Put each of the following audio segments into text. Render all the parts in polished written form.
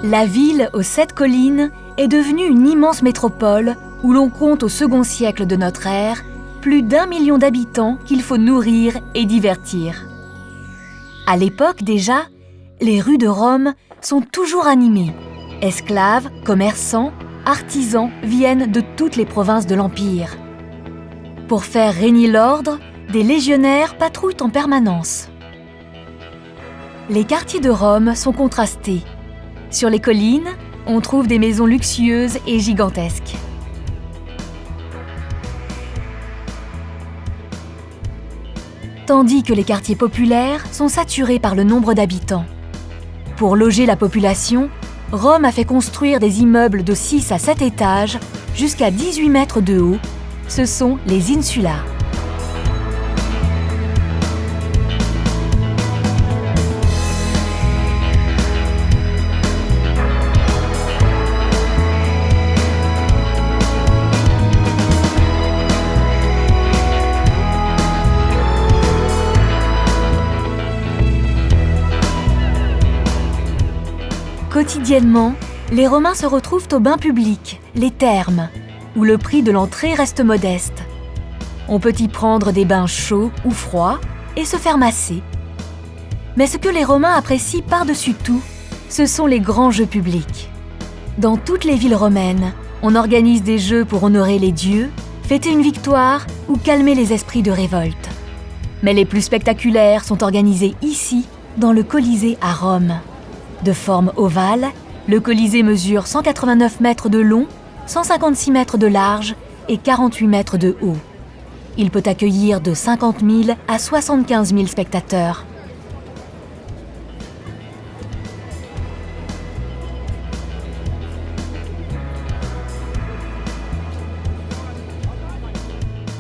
La ville aux 7 collines est devenue une immense métropole où l'on compte au second siècle de notre ère plus d'1 million d'habitants qu'il faut nourrir et divertir. À l'époque déjà, les rues de Rome sont toujours animées. Esclaves, commerçants, artisans viennent de toutes les provinces de l'Empire. Pour faire régner l'ordre, des légionnaires patrouillent en permanence. Les quartiers de Rome sont contrastés. Sur les collines, on trouve des maisons luxueuses et gigantesques. Tandis que les quartiers populaires sont saturés par le nombre d'habitants. Pour loger la population, Rome a fait construire des immeubles de 6 à 7 étages jusqu'à 18 mètres de haut. Ce sont les insula. Quotidiennement, les Romains se retrouvent aux bains publics, les thermes, où le prix de l'entrée reste modeste. On peut y prendre des bains chauds ou froids et se faire masser. Mais ce que les Romains apprécient par-dessus tout, ce sont les grands jeux publics. Dans toutes les villes romaines, on organise des jeux pour honorer les dieux, fêter une victoire ou calmer les esprits de révolte. Mais les plus spectaculaires sont organisés ici, dans le Colisée à Rome. De forme ovale, le Colisée mesure 189 mètres de long, 156 mètres de large et 48 mètres de haut. Il peut accueillir de 50 000 à 75 000 spectateurs.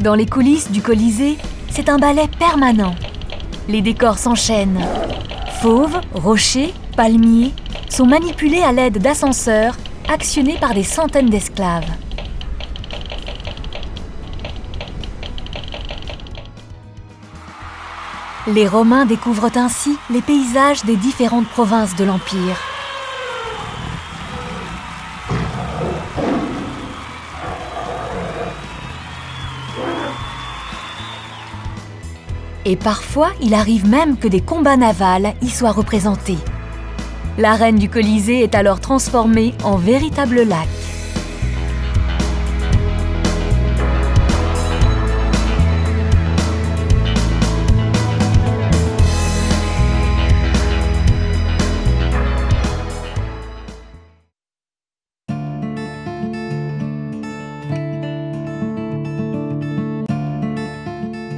Dans les coulisses du Colisée, c'est un ballet permanent. Les décors s'enchaînent. Fauves, rochers, palmiers sont manipulés à l'aide d'ascenseurs actionnés par des centaines d'esclaves. Les Romains découvrent ainsi les paysages des différentes provinces de l'Empire. Et parfois, il arrive même que des combats navals y soient représentés. L'arène du Colisée est alors transformée en véritable lac.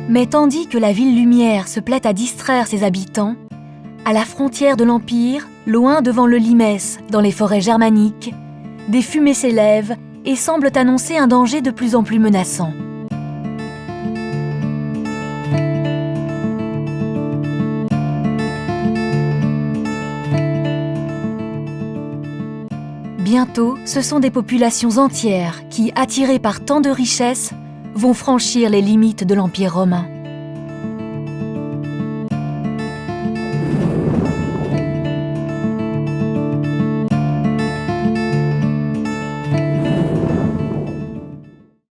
Mais tandis que la ville lumière se plaît à distraire ses habitants, à la frontière de l'Empire, loin devant le Limès, dans les forêts germaniques, des fumées s'élèvent et semblent annoncer un danger de plus en plus menaçant. Bientôt, ce sont des populations entières qui, attirées par tant de richesses, vont franchir les limites de l'Empire romain.